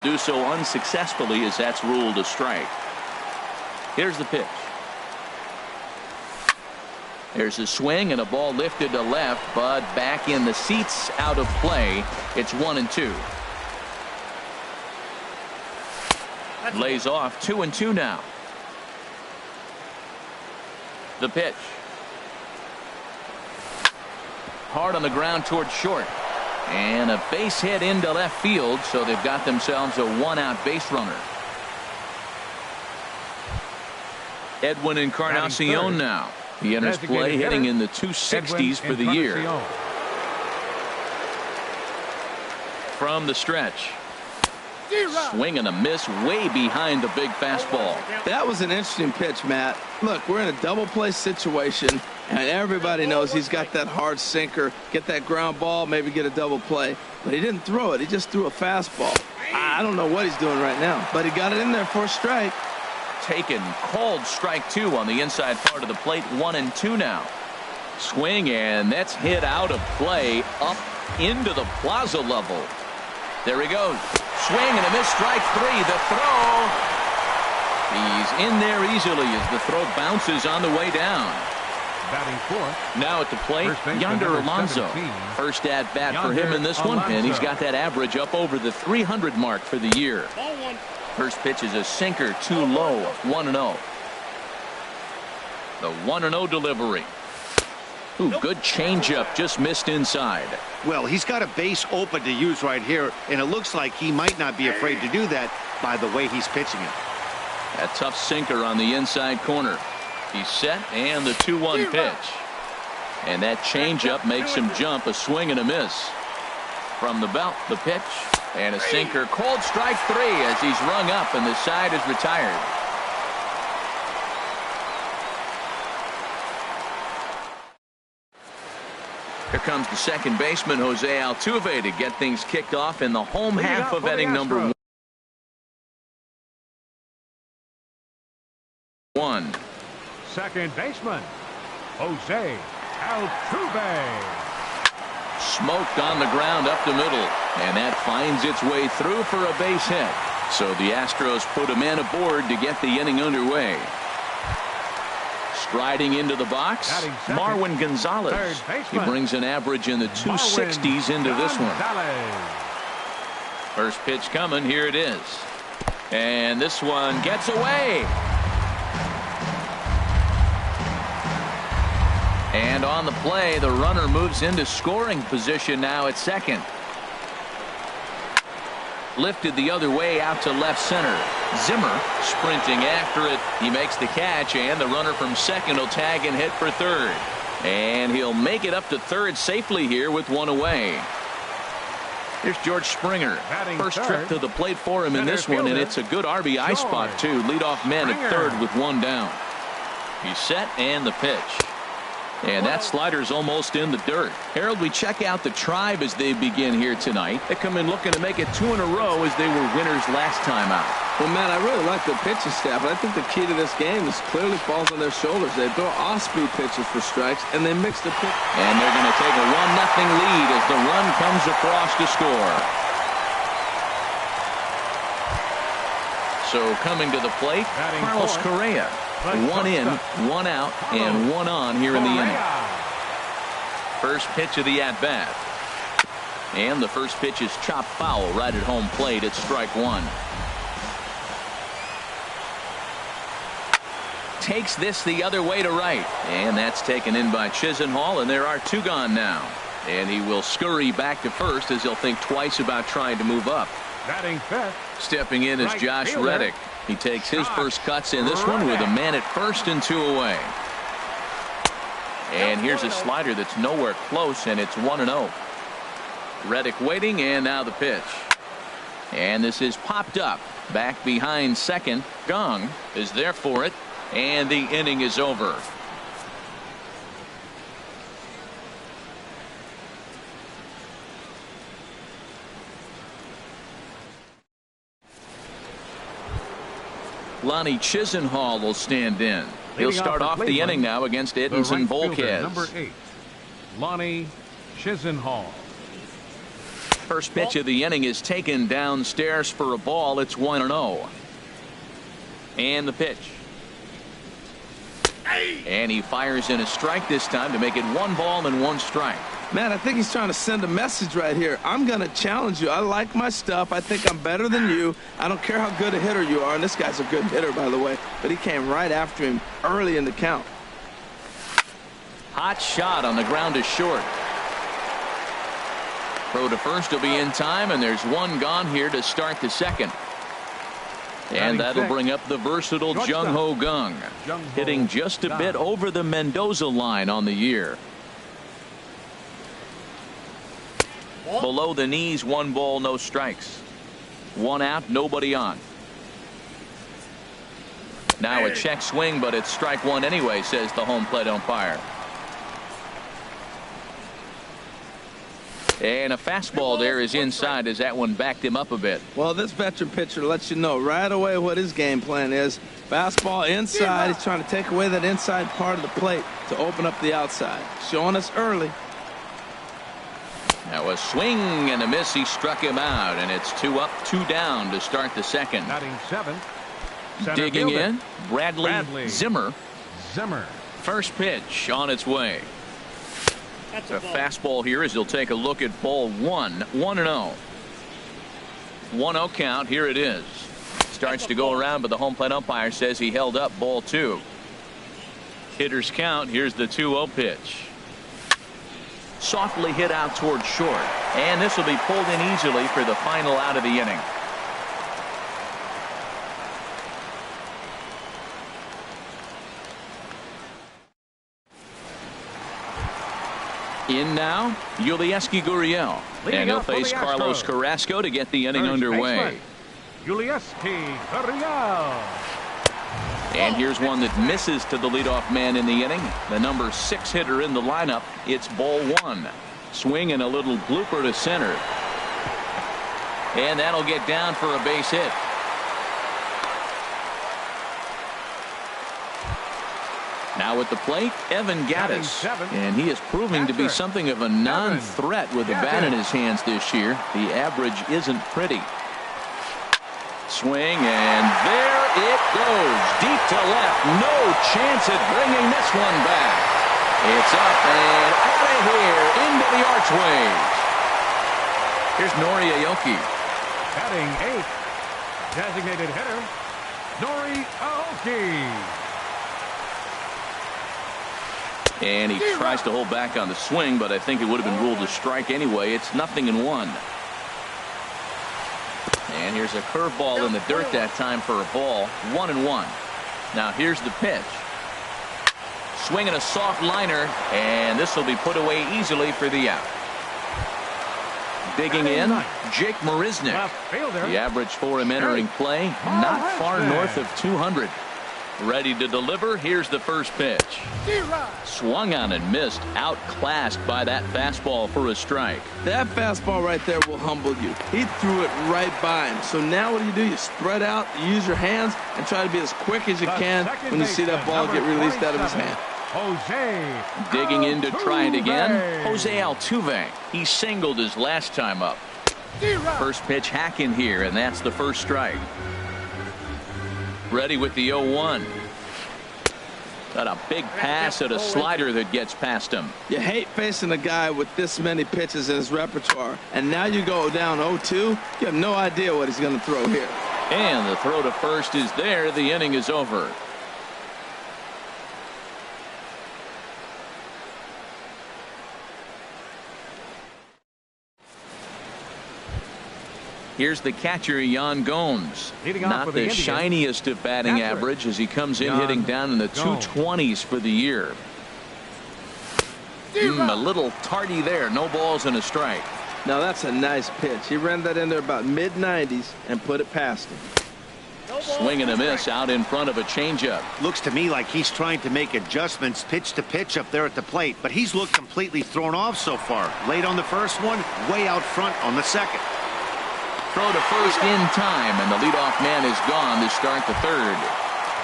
Do so unsuccessfully as that's ruled a strike. Here's the pitch. There's a swing and a ball lifted to left, but back in the seats, out of play. It's 1-2. Lays off 2-2 now. The pitch. Hard on the ground towards short. And a base hit into left field, so they've got themselves a one-out base runner. Edwin Encarnacion now. He enters play hitting in the 260s for the year. From the stretch. Swing and a miss way behind the big fastball. That was an interesting pitch, Matt. Look, we're in a double play situation, and everybody knows he's got that hard sinker. Get that ground ball, maybe get a double play. But he didn't throw it. He just threw a fastball. I don't know what he's doing right now, but he got it in there for a strike. Taken, called strike 2 on the inside part of the plate. 1-2 now. Swing, and that's hit out of play up into the plaza level. There he goes. Swing and a miss, strike 3. The throw. He's in there easily as the throw bounces on the way down. Batting fourth. Now at the plate, Yonder Alonso. First at bat for him in this one, and he's got that average up over the 300 mark for the year. First pitch is a sinker, too low, 1-0. The 1-0 delivery. Ooh, good changeup, just missed inside. Well, he's got a base open to use right here, and it looks like he might not be afraid to do that by the way he's pitching it. A tough sinker on the inside corner. He's set, and the 2-1 pitch. And that changeup makes him jump, a swing and a miss. From the belt, the pitch, and a sinker, called strike 3 as he's rung up, and the side is retired. Here comes the second baseman, Jose Altuve, to get things kicked off in the home half of inning number 1. Second baseman, Jose Altuve. Smoked on the ground up the middle, and that finds its way through for a base hit. So the Astros put a man aboard to get the inning underway. Striding into the box, Marwin Gonzalez. He brings an average in the 260s into this one. First pitch coming, here it is. And this one gets away. And on the play, the runner moves into scoring position now at second. Lifted the other way out to left center. Zimmer sprinting after it. He makes the catch, and the runner from second will tag and hit for third. And he'll make it up to third safely here with one away. Here's George Springer. First trip to the plate for him in this one, and it's a good RBI spot, too. Leadoff man at third with one down. He's set, and the pitch. And that slider's almost in the dirt. Harold, we check out the Tribe as they begin here tonight. They come in looking to make it 2 in a row as they were winners last time out. Well, man, I really like the pitching staff, but I think the key to this game is clearly falls on their shoulders. They throw off-speed pitches for strikes, and they mix the pitch. And they're going to take a 1-0 lead as the run comes across to score. So coming to the plate, Carlos Correa. 1 in, 1 out, and 1 on here in the inning. First pitch of the at-bat. And the first pitch is chopped foul right at home plate. It's strike 1. Takes this the other way to right. And that's taken in by Chisenhall, and there are 2 gone now. And he will scurry back to first as he'll think twice about trying to move up. Batting fifth. Stepping in is Josh Reddick. He takes his first cuts in this one with a man at first and 2 away. And here's a slider that's nowhere close, and it's 1-0. Reddick waiting, and now the pitch. And this is popped up. Back behind second. Gong is there for it, and the inning is over. Lonnie Chisenhall will stand in. He'll start off the inning now against Edinson Volquez. Number 8, Lonnie Chisenhall. First pitch of the inning is taken downstairs for a ball. It's 1-0. And the pitch. And he fires in a strike this time to make it 1 ball and 1 strike. Man, I think he's trying to send a message right here. I'm going to challenge you. I like my stuff. I think I'm better than you. I don't care how good a hitter you are. And this guy's a good hitter, by the way. But he came right after him early in the count. Hot shot on the ground to short. Throw to first will be in time, and there's 1 gone here to start the second. And that'll bring up the versatile Jung Ho Kang, hitting just a bit over the Mendoza line on the year. Below the knees, 1 ball, no strikes. 1 out, nobody on. Now a check swing, but it's strike 1 anyway, says the home plate umpire. And a fastball there is inside as that one backed him up a bit. Well, this veteran pitcher lets you know right away what his game plan is. Fastball inside. He's trying to take away that inside part of the plate to open up the outside. Showing us early. Now a swing and a miss. He struck him out, and it's 2 up, 2 down to start the second. Batting 7th. Digging in, Bradley Zimmer. First pitch on its way. A fastball here as he'll take a look at ball 1. 1-0. 1-0 count. Here it is. Starts to go around, but the home plate umpire says he held up ball 2. Hitters count. Here's the 2-0 pitch. Softly hit out toward short, and this will be pulled in easily for the final out of the inning. In now, Yulieski Gurriel, and he'll face Carlos Carrasco to get the inning underway. Yulieski Gurriel. And here's one that misses to the leadoff man in the inning. The number 6 hitter in the lineup. It's ball 1. Swing and a little blooper to center. And that'll get down for a base hit. Now at the plate, Evan Gattis. And he is proving to be something of a non-threat with the bat in his hands this year. The average isn't pretty. Swing, and there it goes. Deep to left. No chance at bringing this one back. It's up and out of here into the archways. Here's Nori Aoki. Batting 8th. Designated hitter, Nori Aoki. And he tries to hold back on the swing, but I think it would have been ruled a strike anyway. It's 0-1. And here's a curveball in the dirt that time for a ball. 1-1. Now here's the pitch. Swinging a soft liner, and this will be put away easily for the out. Digging in, Jake Marisnick. The average for him entering play, not far north of 200. Ready to deliver. Here's the first pitch. Swung on and missed. Outclassed by that fastball for a strike. That fastball right there will humble you. He threw it right by him. So now what do? You spread out, you use your hands, and try to be as quick as you can when you see that ball get released out of his hand. Jose digging in to try it again. Jose Altuve. He singled his last time up. First pitch hacking here, and that's the first strike. Ready with the 0-1. Got a big pass at a slider that gets past him. You hate facing a guy with this many pitches in his repertoire, and now you go down 0-2. You have no idea what he's going to throw here. And the throw to first is there. The inning is over. Here's the catcher, Yan Gomes. Not the shiniest of batting average as he comes in hitting down in the 220s for the year. A little tardy there. No balls and a strike. Now that's a nice pitch. He ran that in there about mid-90s and put it past him. Swing and a miss out in front of a changeup. Looks to me like he's trying to make adjustments pitch to pitch up there at the plate, but he's looked completely thrown off so far. Late on the first one, way out front on the second. Throw to first in time, and the leadoff man is gone to start the third.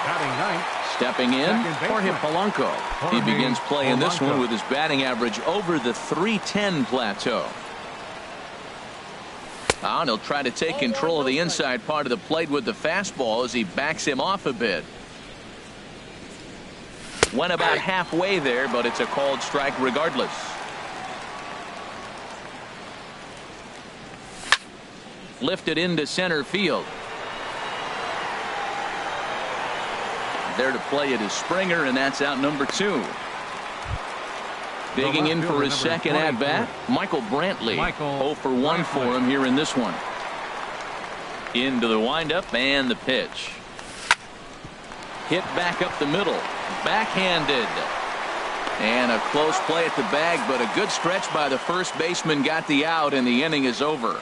Batting 9th. Stepping in, Jorge Polanco. He begins play in this one with his batting average over the .310 plateau. And he'll try to take control of the inside part of the plate with the fastball as he backs him off a bit. Went about halfway there, but it's a called strike regardless. Lifted into center field. There to play it is Springer, and that's out number 2. Digging in for his second at-bat, Michael Brantley. 0 for 1 for him here in this one. Into the windup and the pitch. Hit back up the middle. Backhanded. And a close play at the bag, but a good stretch by the first baseman got the out, and the inning is over.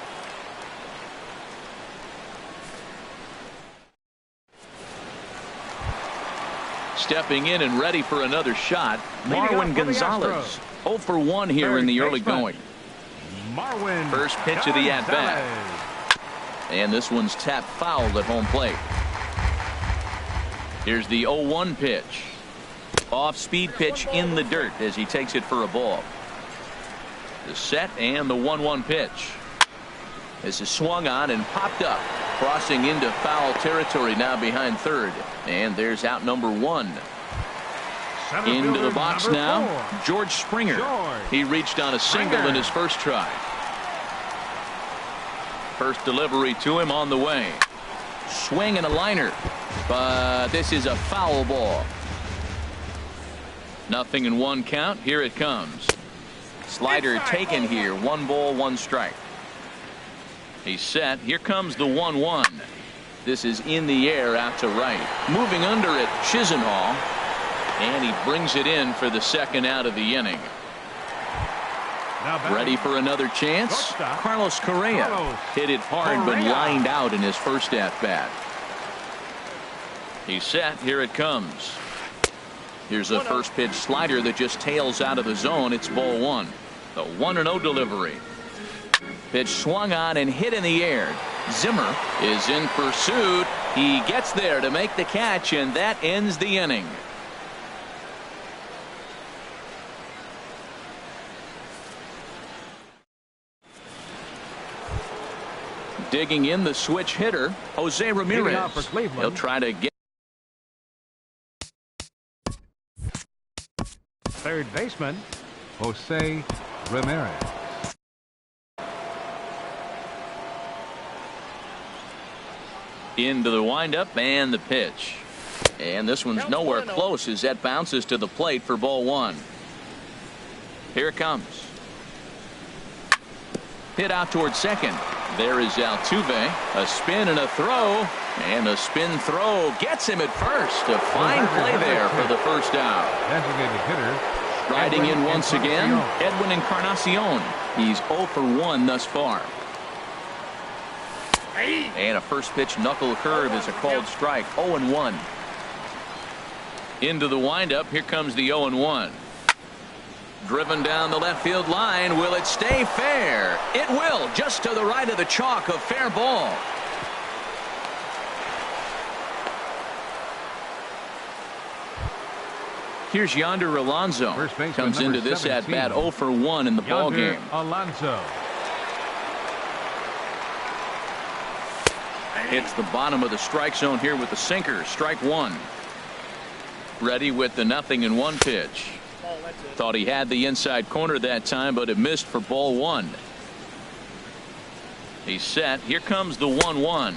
Stepping in and ready for another shot, Marwin Gonzalez. 0 for 1 here in the early going. First pitch of the at-bat. And this one's tapped foul at home plate. Here's the 0-1 pitch. Off-speed pitch in the dirt as he takes it for a ball. The set and the 1-1 pitch. This is swung on and popped up. Crossing into foul territory now behind third. And there's out number 1. Into the box now, George Springer. He reached on a single in his first try. First delivery to him on the way. Swing and a liner. But this is a foul ball. 0-1 count. Here it comes. Slider taken here. 1 ball, 1 strike. He's set. Here comes the 1-1. This is in the air out to right. Moving under it, Chisenhall. And he brings it in for the second out of the inning. Ready for another chance? Carlos Correa hit it hard but lined out in his first at-bat. He's set. Here it comes. Here's a first pitch slider that just tails out of the zone. It's ball 1. The 1-0 delivery. Pitch swung on and hit in the air. Zimmer is in pursuit. He gets there to make the catch, and that ends the inning. Digging in the switch hitter, Jose Ramirez. He'll try to get. Third baseman, Jose Ramirez. Into the windup and the pitch. And this one's nowhere close as that bounces to the plate for ball 1. Here it comes. Hit out towards second. There is Altuve. A spin and a throw. And a spin throw gets him at first. A fine play there for the first out. Designated hitter. Riding in once again, Edwin Encarnacion. He's 0 for 1 thus far. And a first pitch knuckle curve is a called strike. 0-1. Into the windup. Here comes the 0-1. Driven down the left field line. Will it stay fair? It will. Just to the right of the chalk. A fair ball. Here's Yonder Alonso. Comes into this at bat 0 for 1 in the ball game. Alonso. Hits the bottom of the strike zone here with the sinker. Strike 1. Ready with the 0-1 pitch. Thought he had the inside corner that time, but it missed for ball 1. He's set. Here comes the 1-1.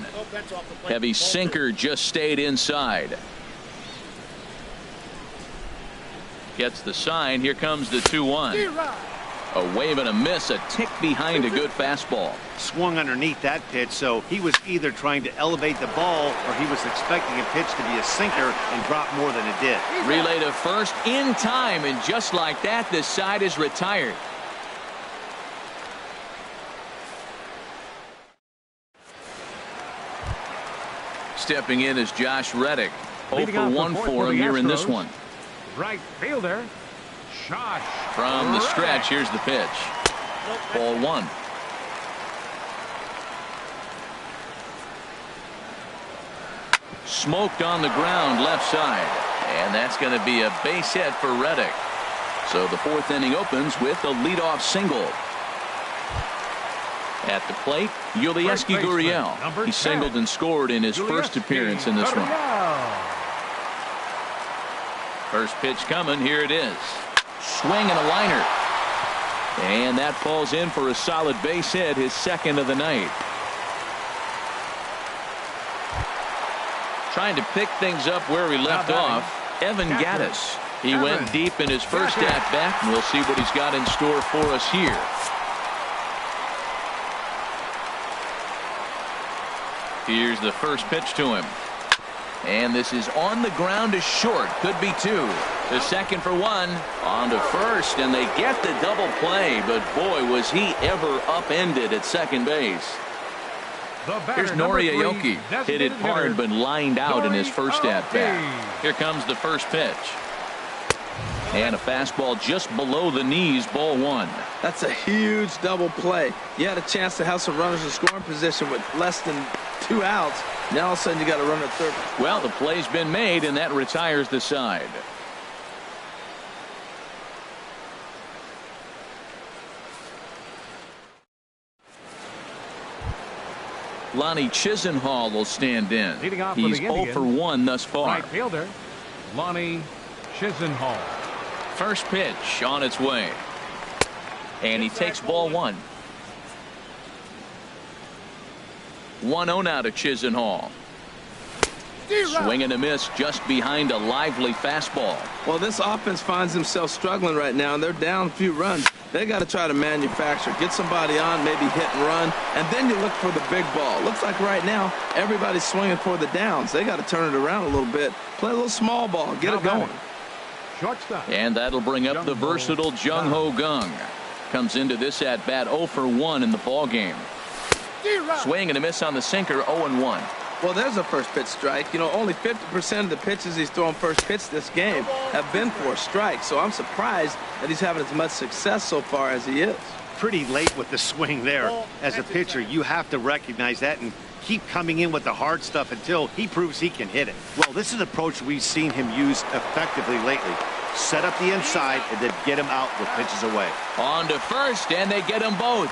Heavy sinker just stayed inside. Gets the sign. Here comes the 2-1. A wave and a miss, a tick behind a good fastball. Swung underneath that pitch, so he was either trying to elevate the ball or he was expecting a pitch to be a sinker and drop more than it did. Relay to first in time, and just like that, this side is retired. Stepping in is Josh Reddick. 0 for 1 for him here in this one. Right fielder, Josh. From the stretch, here's the pitch. Ball 1. Smoked on the ground left side. And that's going to be a base hit for Reddick. So the 4th inning opens with a leadoff single. At the plate, Yulieski Gurriel. He singled and scored in his first appearance in this one. First pitch coming. Here it is. Swing and a liner. And that falls in for a solid base hit, his second of the night. Trying to pick things up where he left off, Evan Gattis. He went deep in his first at-bat, and we'll see what he's got in store for us here. Here's the first pitch to him. And this is on the ground to short. Could be two. To second for one. On to first, and they get the double play. But boy, was he ever upended at second base. Here's Nori Aoki. Hit it hard, but lined out in his first at-bat. Here comes the first pitch. And a fastball just below the knees, ball one. That's a huge double play. You had a chance to have some runners in scoring position with less than 2 outs. Now all of a sudden you got a runner at third. Well, the play's been made, and that retires the side. Lonnie Chisenhall will stand in. He's 0 for 1 thus far. Right fielder, Lonnie Chisenhall. First pitch on its way. And he takes ball one. 1-0 now to Chisenhall. Swing and a miss just behind a lively fastball. Well, this offense finds themselves struggling right now, and they're down a few runs. They got to try to manufacture, get somebody on, maybe hit and run, and then you look for the big ball. Looks like right now everybody's swinging for the downs. They got to turn it around a little bit, play a little small ball, get it going. Shortstop. And that'll bring up the versatile Jung Ho Kang. Comes into this at bat 0 for 1 in the ball game. Swing and a miss on the sinker, 0-1. Well, there's a first pitch strike. You know, only 50% of the pitches he's throwing first pitch this game have been for a strike. So I'm surprised that he's having as much success so far as he is. Pretty late with the swing there. As a pitcher, you have to recognize that and keep coming in with the hard stuff until he proves he can hit it. Well, this is an approach we've seen him use effectively lately. Set up the inside and then get him out with pitches away. On to first, and they get them both.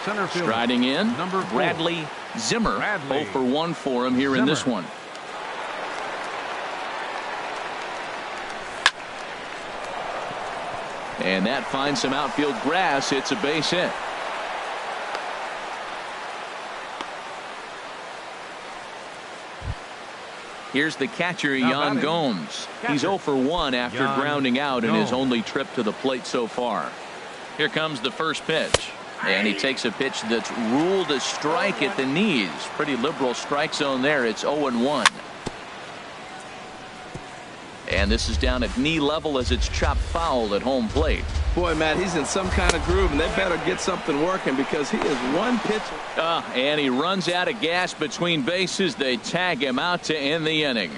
Center field. Striding in, Number 4. Bradley Zimmer. 0 for 1 for him here in this one. And that finds some outfield grass. It's a base hit. Here's the catcher, Yan Gomes. He's 0 for 1 after grounding out in his only trip to the plate so far. Here comes the first pitch. And he takes a pitch that's ruled a strike at the knees. Pretty liberal strike zone there. It's 0-1. And this is down at knee level as it's chopped foul at home plate. Boy, Matt, he's in some kind of groove, and they better get something working because he is one pitch. And he runs out of gas between bases. They tag him out to end the inning.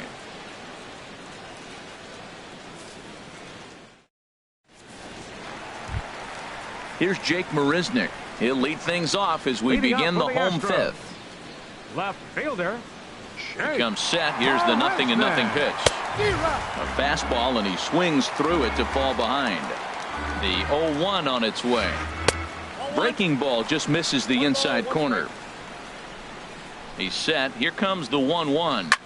Here's Jake Marisnick. He'll lead things off as we begin the home fifth. Left fielder. Here comes set. Here's the 0-0 pitch. A fastball, and he swings through it to fall behind. The 0-1 on its way. Breaking ball just misses the inside corner. He's set. Here comes the 1-1.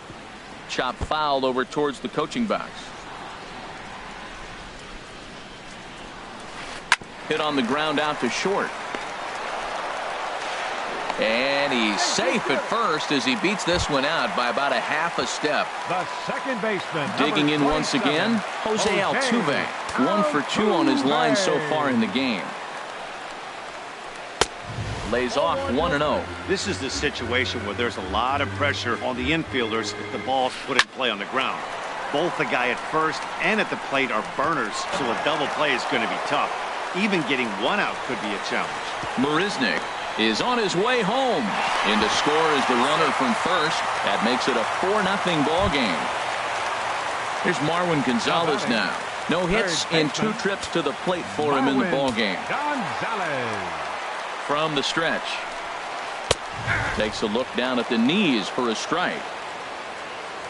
Chop foul over towards the coaching box. Hit on the ground out to short. And he's safe at first as he beats this one out by about a half a step. The second baseman. Digging in once again, Jose Altuve. 1 for 2 on his line so far in the game. Lays off 1-0. This is the situation where there's a lot of pressure on the infielders if the ball's put in play on the ground. Both the guy at first and at the plate are burners, so a double play is going to be tough. Even getting one out could be a challenge. Marisnick is on his way home. In to score is the runner from first. That makes it a 4-0 ball game. Here's Marwin Gonzalez now. No hits in 2 trips to the plate for him in the ball game. Gonzalez. From the stretch. Takes a look down at the knees for a strike.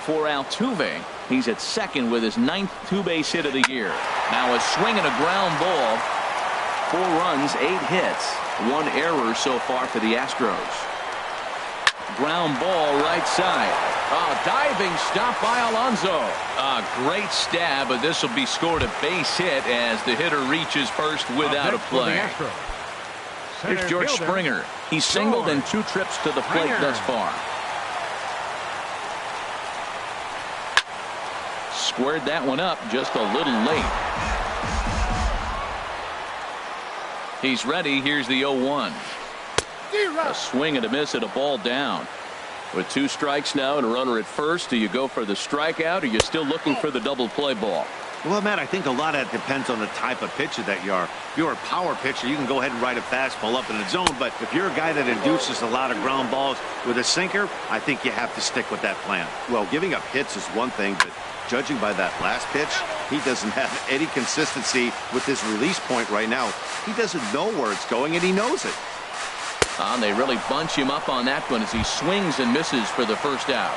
For Altuve, he's at second with his 9th 2-base hit of the year. Now a swing and a ground ball. 4 runs, 8 hits. One error so far for the Astros. Ground ball right side. Diving stop by Alonso. Great stab, but this will be scored a base hit as the hitter reaches first without a play. Here's George Springer. He's singled and 2 trips to the plate thus far. Squared that one up just a little late. He's ready. Here's the 0-1. A swing and a miss at a ball down. With 2 strikes now and a runner at first, do you go for the strikeout or are you still looking for the double play ball? Well, Matt, I think a lot of that depends on the type of pitcher that you are. If you're a power pitcher, you can go ahead and ride a fastball up in the zone. But if you're a guy that induces a lot of ground balls with a sinker, I think you have to stick with that plan. Well, giving up hits is one thing, but judging by that last pitch, he doesn't have any consistency with his release point right now. He doesn't know where it's going, and he knows it. They really bunch him up on that one as he swings and misses for the first out.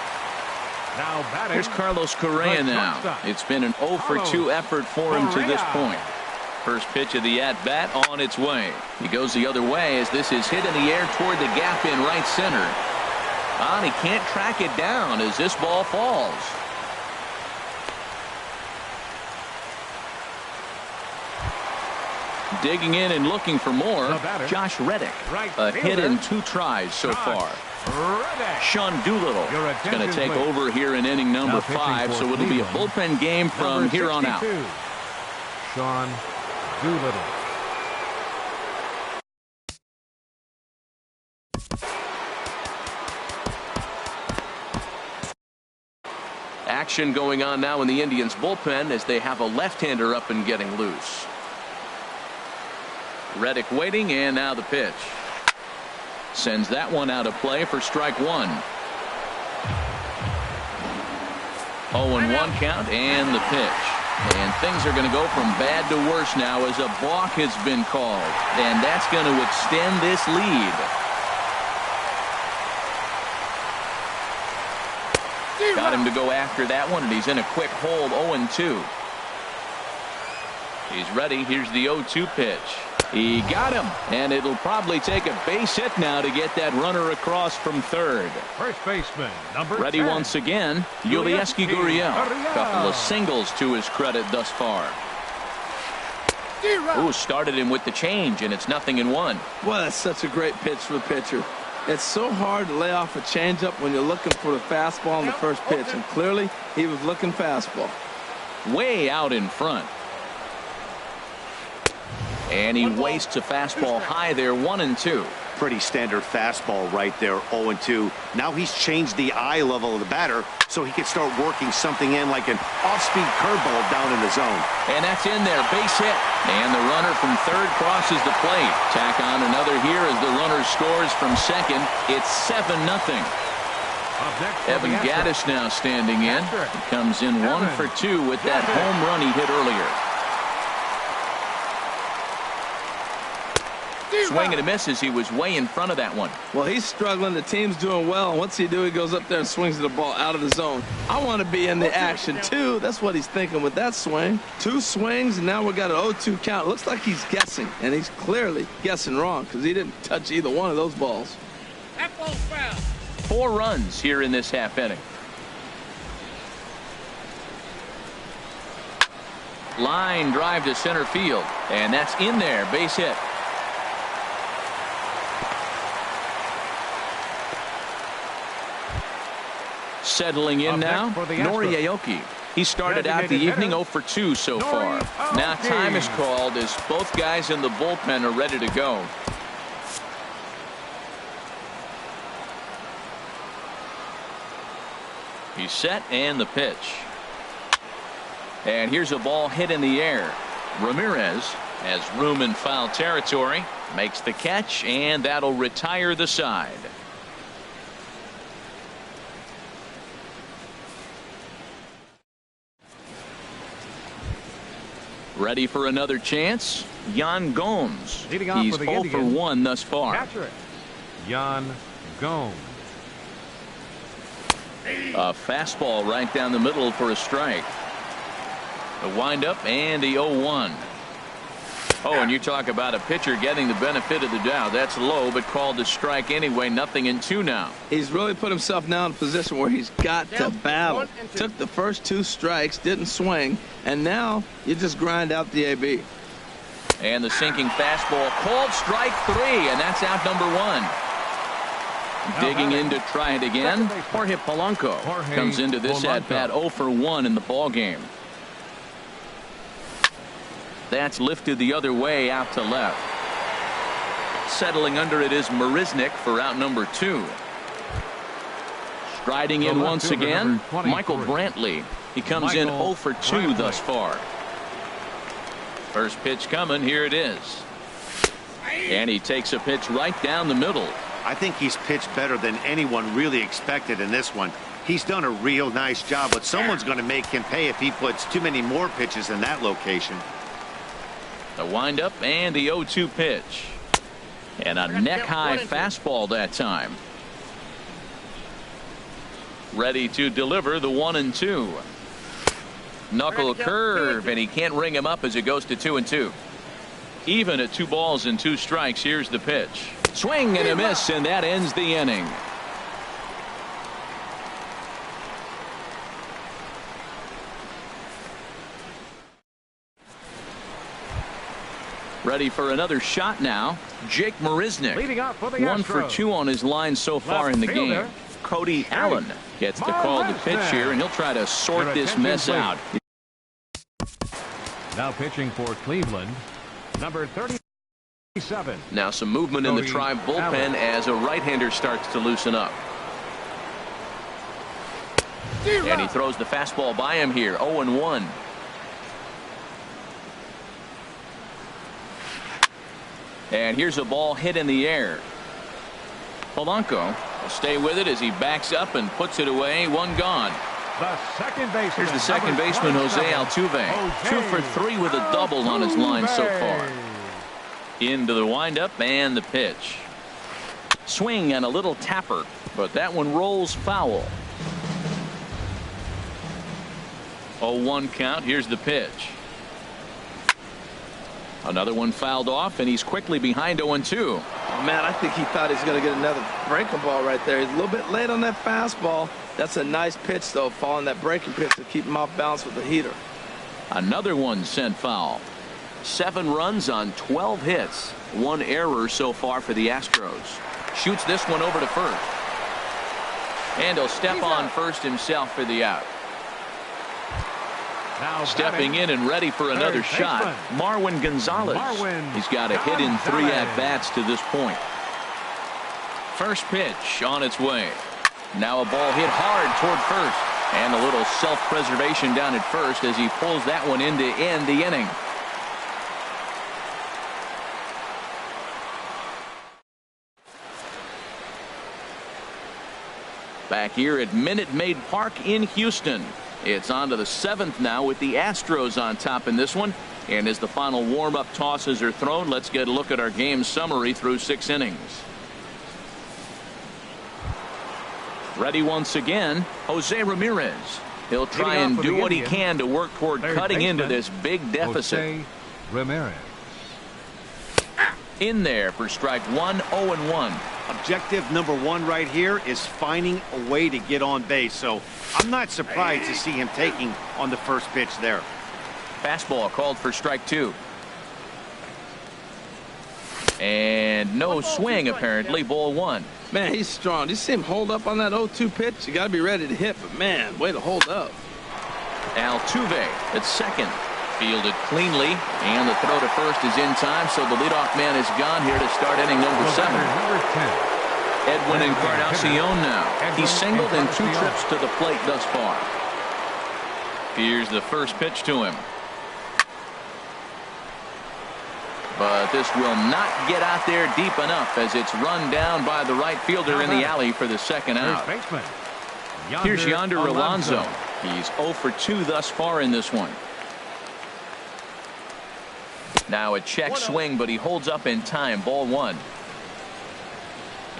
Now batting. Here's Carlos Correa now. It's been an 0 for 2 effort for him to this point. First pitch of the at-bat on its way. He goes the other way as this is hit in the air toward the gap in right center. And he can't track it down as this ball falls. Digging in and looking for more, Josh Reddick. A hit in 2 tries so far. Sean Doolittle is going to take over here in inning number 5, so it'll be a bullpen game from here on out. Sean Doolittle. Action going on now in the Indians bullpen as they have a left-hander up and getting loose. Reddick waiting, and now the pitch. Sends that one out of play for strike 1. 0-1 count and the pitch. And things are going to go from bad to worse now as a balk has been called. And that's going to extend this lead. Got him to go after that one, and he's in a quick hold. 0-2. He's ready. Here's the 0-2 pitch. He got him, and it'll probably take a base hit now to get that runner across from third. First baseman, number Ready 10. once again, Yulieski Gurriel. Couple of singles to his credit thus far. Ooh, started him with the change, and it's 0-1. Well, that's such a great pitch for the pitcher. It's so hard to lay off a changeup when you're looking for the fastball in the first pitch, and clearly he was looking fastball. Way out in front. And he wastes a fastball high there, 1-2. Pretty standard fastball right there, 0-2. Now he's changed the eye level of the batter so he can start working something in like an off-speed curveball down in the zone. And that's in there, base hit. And the runner from third crosses the plate. Tack on another here as the runner scores from second. It's 7-0. Evan Gattis now standing in. He comes in 1 for 2 with that home run he hit earlier. Swing and a miss as he was way in front of that one. Well, he's struggling. The team's doing well. And what's he do? He goes up there and swings the ball out of the zone. I want to be in the action, too. That's what he's thinking with that swing. 2 swings, and now we got an 0-2 count. It looks like he's guessing, and he's clearly guessing wrong because he didn't touch either one of those balls. That ball's foul. 4 runs here in this half inning. Line drive to center field, and that's in there, base hit. Settling in now, Nori Aoki. He started out the evening 0 for 2 so far. Now time is called as both guys in the bullpen are ready to go. He's set, and the pitch. And here's a ball hit in the air. Ramirez has room in foul territory, makes the catch, and that'll retire the side. Ready for another chance? Yan Gomes. He's 0 for 1 thus far. Catcher, Yan Gomes. A fastball right down the middle for a strike. The windup and the 0-1. Oh, and you talk about a pitcher getting the benefit of the doubt. That's low, but called a strike anyway. 0-2 now. He's really put himself now in a position where he's got to battle. Took the first 2 strikes, didn't swing, and now you just grind out the AB. And the sinking fastball called strike 3, and that's out number 1. Digging in to try it again, Jorge Polanco comes into this at-bat 0 for 1 in the ball game. That's lifted the other way out to left. Settling under it is Marisnik for out number 2. Striding in once again, Michael Brantley. He comes in 0 for 2 thus far. First pitch coming, here it is. And he takes a pitch right down the middle. I think he's pitched better than anyone really expected in this one. He's done a real nice job, but someone's going to make him pay if he puts too many more pitches in that location. The windup and the 0-2 pitch. And a neck-high fastball that time. Ready to deliver the 1-2. Knuckle curve, and he can't ring him up as it goes to 2-2. Even at 2 balls and 2 strikes, here's the pitch. Swing and a miss, and that ends the inning. Ready for another shot now. Jake Marisnik. Leading up for the 1 for 2 on his line so far in the game. Cody Allen gets the call to pitch here, and he'll try to sort this mess out. Now pitching for Cleveland, number 37. Now some movement in the Tribe bullpen as a right-hander starts to loosen up. And he throws the fastball by him here. 0-1. And here's a ball hit in the air. Polanco will stay with it as he backs up and puts it away. 1 gone. The second baseman. Here's the second baseman, Jose Altuve. 2 for 3 with a double on his line so far. Into the windup and the pitch. Swing and a little tapper, but that one rolls foul. 0-1 count. Here's the pitch. Another one fouled off, and he's quickly behind 0-2. Oh, man, I think he thought he's going to get another breaking ball right there. He's a little bit late on that fastball. That's a nice pitch, though, following that breaking pitch to keep him off balance with the heater. Another one sent foul. 7 runs on 12 hits. 1 error so far for the Astros. Shoots this one over to first. And he'll step on first himself for the out. Now stepping in and ready for another shot, Marwin Gonzalez. He's got a hit in 3 at-bats to this point. First pitch on its way. Now a ball hit hard toward first. And a little self-preservation down at first as he pulls that one in to end the inning. Back here at Minute Maid Park in Houston. It's on to the 7th now with the Astros on top in this one. And as the final warm-up tosses are thrown, let's get a look at our game summary through 6 innings. Ready once again, Jose Ramirez. He'll try and do what he can to work toward cutting into this big deficit. Jose Ramirez. In there for strike 1, 0-1. Objective number 1 right here is finding a way to get on base. So I'm not surprised to see him taking on the first pitch there. Fastball called for strike 2. And no swing apparently. Ball 1. Man, he's strong. You see him hold up on that 0-2 pitch? You got to be ready to hit, but man, way to hold up. Altuve at second. Fielded cleanly, and the throw to first is in time, so the leadoff man is gone here to start inning number 7. Edwin Encarnacion now. He's singled in 2 trips to the plate thus far. Here's the first pitch to him. But this will not get out there deep enough as it's run down by the right fielder in the alley for the second out. Here's Yonder Alonso. He's 0 for 2 thus far in this one. Now a check swing, but he holds up in time. Ball 1.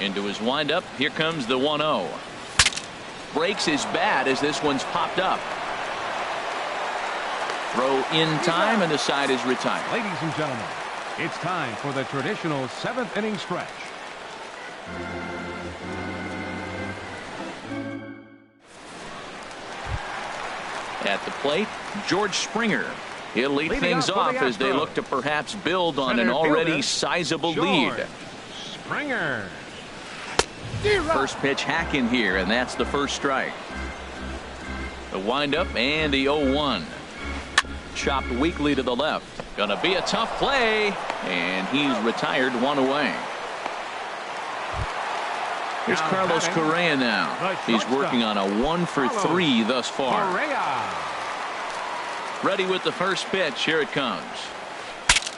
Into his windup. Here comes the 1-0. Breaks his bat as this one's popped up. Throw in time, and the side is retired. Ladies and gentlemen, It's time for the traditional 7th inning stretch. At the plate, George Springer. He'll lead things off as they look to perhaps build on an already sizable lead. Springer. First pitch hacking here, and that's the first strike. The windup and the 0-1. Chopped weakly to the left. Gonna be a tough play, and he's retired one away. Here's Carlos Correa now. He's working on a 1-for-3 thus far. Ready with the first pitch. Here it comes.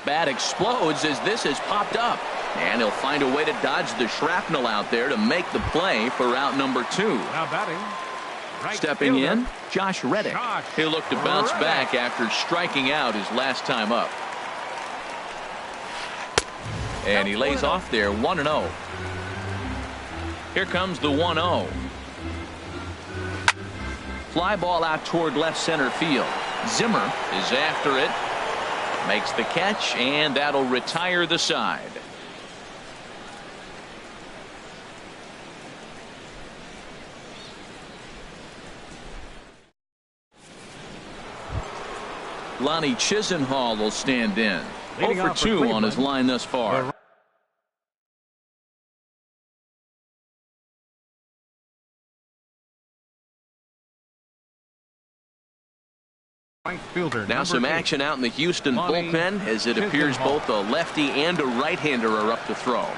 Bat explodes as this has popped up. And he'll find a way to dodge the shrapnel out there to make the play for out number 2. Now batting. Right Stepping fielder. in, Josh Reddick. He'll look to bounce back after striking out his last time up. And he lays off there 1-0. Here comes the 1-0. Fly ball out toward left center field. Zimmer is after it. Makes the catch, and that'll retire the side. Lonnie Chisenhall will stand in. 0-for-2 on his line thus far. Right fielder, Now some action out in the Houston bullpen as it appears both a lefty and a right-hander are up to throw.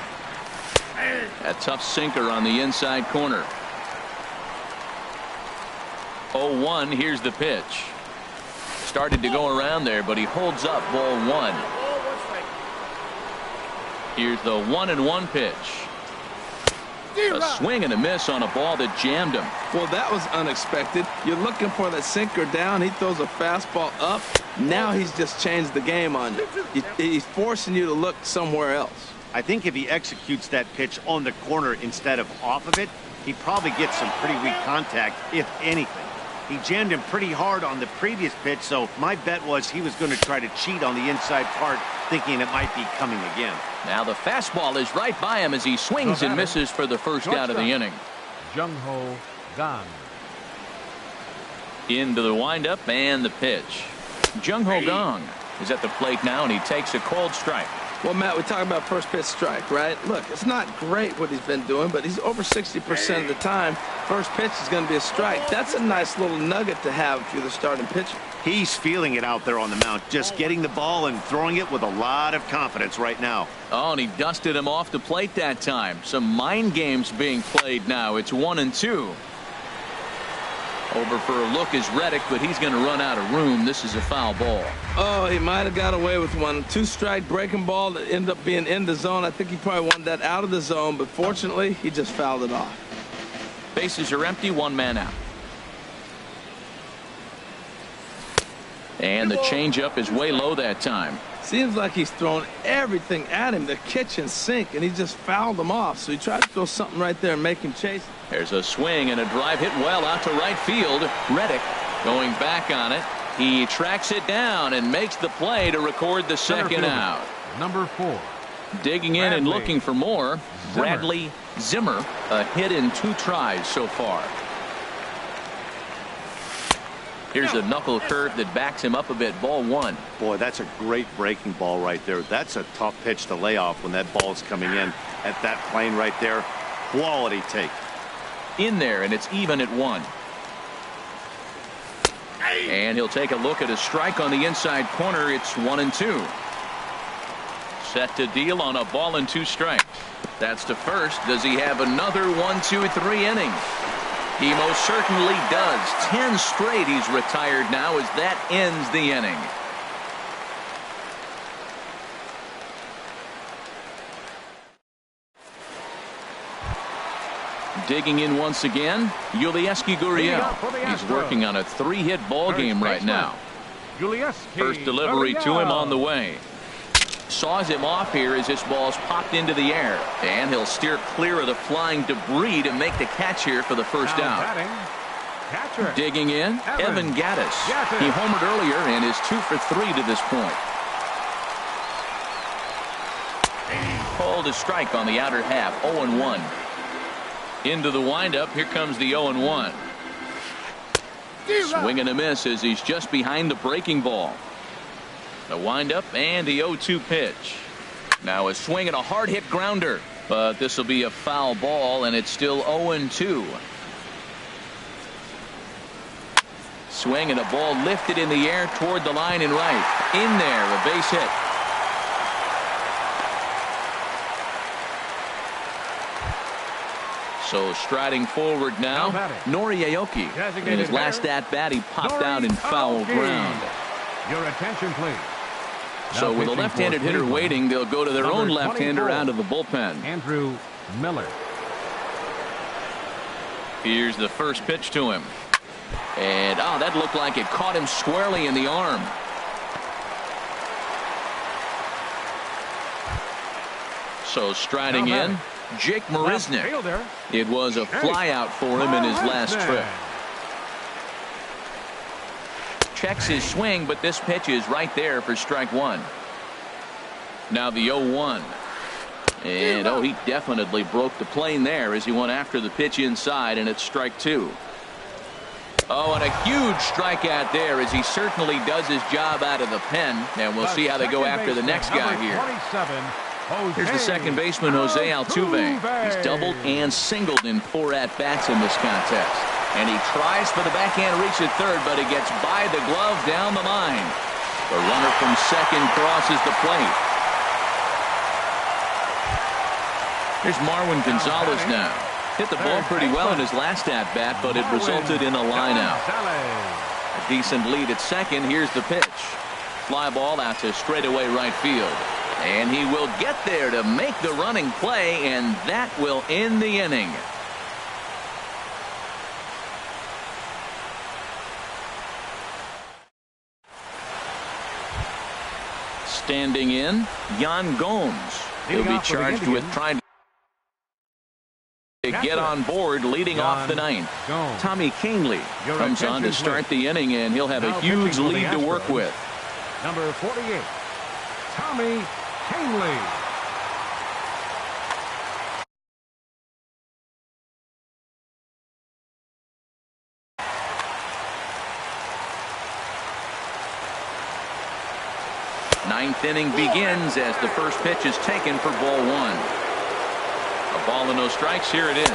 A tough sinker on the inside corner. 0-1. Here's the pitch. Started to go around there, but he holds up ball 1. Here's the 1-1 pitch. A swing and a miss on a ball that jammed him. Well, that was unexpected. You're looking for the sinker down. He throws a fastball up. Now he's just changed the game on you. He's forcing you to look somewhere else. I think if he executes that pitch on the corner instead of off of it, he probably gets some pretty weak contact, if anything. He jammed him pretty hard on the previous pitch, so my bet was he was going to try to cheat on the inside part, thinking it might be coming again. Now the fastball is right by him as he swings and misses for the first out of the inning. Jung-Ho Kang. Into the windup and the pitch. Jung-Ho Kang is at the plate now, and he takes a cold strike. Well, Matt, we talk about first pitch strike, right? Look, it's not great what he's been doing, but he's over 60% of the time. First pitch is going to be a strike. That's a nice little nugget to have if you're the starting pitcher. He's feeling it out there on the mound, just getting the ball and throwing it with a lot of confidence right now. Oh, and he dusted him off the plate that time. Some mind games being played now. It's 1-2. Over for a look is Reddick, but he's going to run out of room. This is a foul ball. Oh, he might have got away with one. 2-strike breaking ball that ended up being in the zone. I think he probably wanted that out of the zone, but fortunately, he just fouled it off. Bases are empty, 1 man out. And the changeup is way low that time. Seems like he's thrown everything at him, the kitchen sink, and he just fouled him off. So he tried to throw something right there and make him chase. There's a swing and a drive hit well out to right field. Reddick going back on it. He tracks it down and makes the play to record the second out. Number 4. Digging in and looking for more. Bradley Zimmer, a hit in 2 tries so far. Here's a knuckle curve that backs him up a bit. Ball 1. Boy, that's a great breaking ball right there. That's a tough pitch to lay off when that ball is coming in at that plane right there. Quality take. In there, and it's even at 1. And he'll take a look at a strike on the inside corner. It's 1-2. Set to deal on a ball and 2 strikes. That's to first. Does he have another 1-2-3 inning? He most certainly does. 10 straight he's retired now as that ends the inning. Digging in once again, Yulieski Gurriel. He's working on a 3-hit ball game right now. First delivery to him on the way. Saws him off here as this ball's popped into the air. And he'll steer clear of the flying debris to make the catch here for the first out. Digging in, Evan Gattis. He homered earlier and is 2 for 3 to this point. Called a strike on the outer half. 0-1. Into the windup. Here comes the 0-1. Swing and a miss as he's just behind the breaking ball. The windup and the 0-2 pitch. Now a swing and a hard hit grounder. But this will be a foul ball, and it's still 0-2. Swing and a ball lifted in the air toward the line and right. In there, a base hit. So striding forward now, Nori Aoki. In his last at-bat, he popped out in foul ground. Your attention, please. So with a left-handed hitter waiting, they'll go to their own left-hander out of the bullpen. Andrew Miller. Here's the first pitch to him. And, oh, that looked like it caught him squarely in the arm. So striding in, Jake Marisnick. It was a flyout for him in his last trip. Checks his swing, but this pitch is right there for strike one. Now the 0-1. And, oh, he definitely broke the plane there as he went after the pitch inside, and it's strike two. Oh, and a huge strikeout there as he certainly does his job out of the pen. And we'll see how they go after the next guy here. Here's the second baseman, Jose Altuve. He's doubled and singled in 4 at-bats in this contest. And he tries for the backhand reach at third, but he gets by the glove down the line. The runner from second crosses the plate. Here's Marwin Gonzalez now. Hit the ball pretty well in his last at-bat, but it resulted in a lineout. A decent lead at second. Here's the pitch. Fly ball out to straightaway right field. And he will get there to make the running play, and that will end the inning. Standing in, Yan Gomes. He'll be charged with trying to get on board leading off the ninth. Tommy Kahnle comes on to start the inning, and he'll have a huge lead to work with. Number 48, Tommy Kahnle. Ninth inning begins as the first pitch is taken for ball one. A ball and no strikes. Here it is.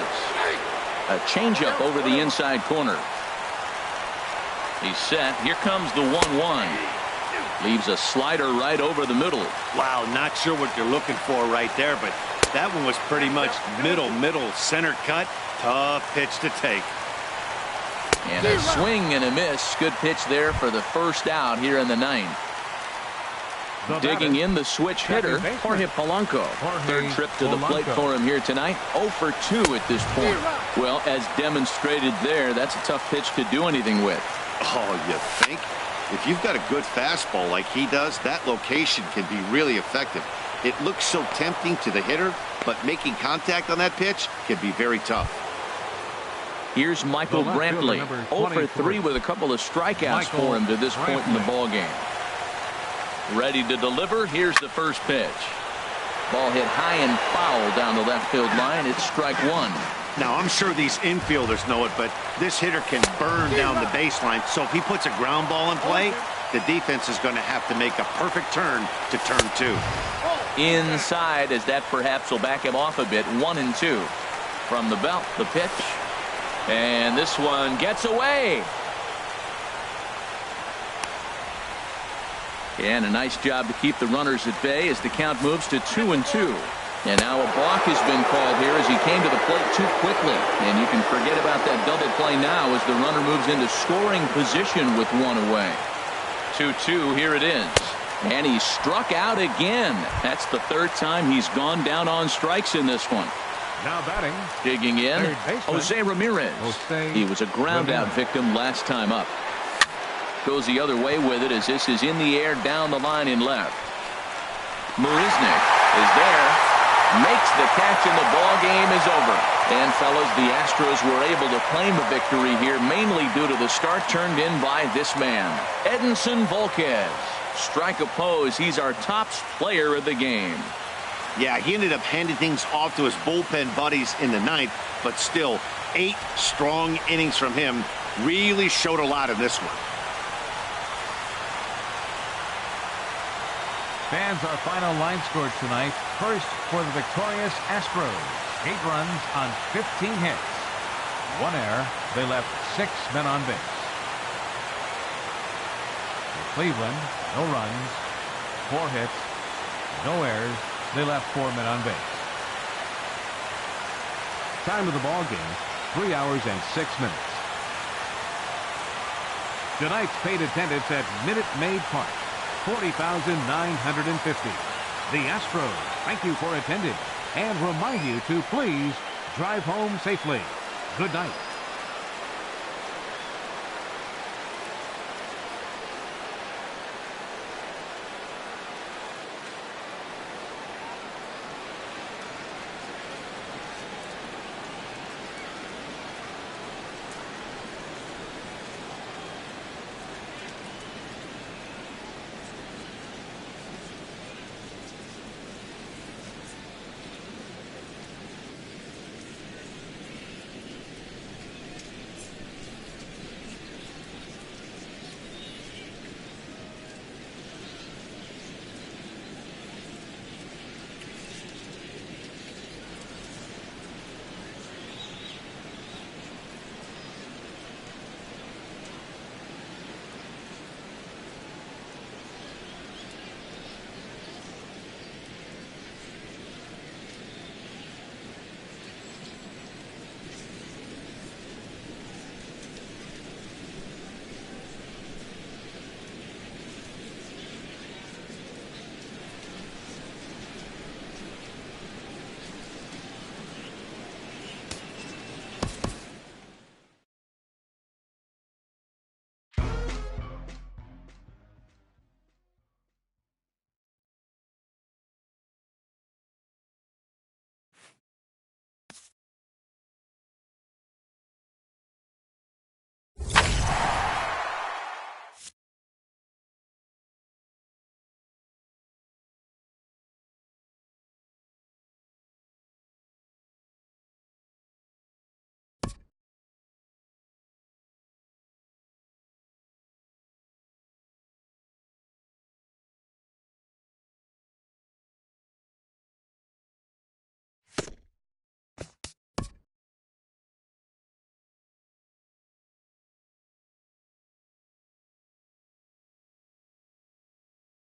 A changeup over the inside corner. He's set. Here comes the 1-1. Leaves a slider right over the middle. Wow, not sure what you're looking for right there, but that one was pretty much middle center cut. Tough pitch to take. And a swing and a miss. Good pitch there for the first out here in the ninth. Digging in the switch hitter, Jorge Polanco. Third trip to the plate for him here tonight. 0 for 2 at this point. Well, as demonstrated there, that's a tough pitch to do anything with. Oh, you think? If you've got a good fastball like he does, that location can be really effective. It looks so tempting to the hitter, but making contact on that pitch can be very tough. Here's Michael Brantley. 0 for 3 with a couple of strikeouts for him to this point in the ballgame. Ready to deliver. Here's the first pitch. Ball hit high and foul down the left field line. It's strike one. Now, I'm sure these infielders know it, but this hitter can burn down the baseline. So if he puts a ground ball in play, the defense is going to have to make a perfect turn to turn two. Inside, as that perhaps will back him off a bit. 1-2 from the belt. The pitch. And this one gets away. And a nice job to keep the runners at bay as the count moves to 2-2. And now a balk has been called here as he came to the plate too quickly. And you can forget about that double play now as the runner moves into scoring position with one away. 2-2, here it is. And he struck out again. That's the third time he's gone down on strikes in this one. Now batting. Digging in, Jose Ramirez. He was a ground out victim last time up. Goes the other way with it as this is in the air down the line in left. Marisnick is there. Makes the catch and the ball game is over. And fellas, the Astros were able to claim a victory here mainly due to the start turned in by this man, Edinson Volquez. Strike oppose. He's our top player of the game. Yeah, he ended up handing things off to his bullpen buddies in the ninth, but still, 8 strong innings from him really showed a lot in this one. Fans, our final line scores tonight. First, for the victorious Astros, 8 runs on 15 hits. 1 error. They left 6 men on base. For Cleveland, no runs, 4 hits, no errors. They left 4 men on base. Time of the ball game, 3 hours and 6 minutes. Tonight's paid attendance at Minute Maid Park, 40,950. The Astros thank you for attending and remind you to please drive home safely. Good night.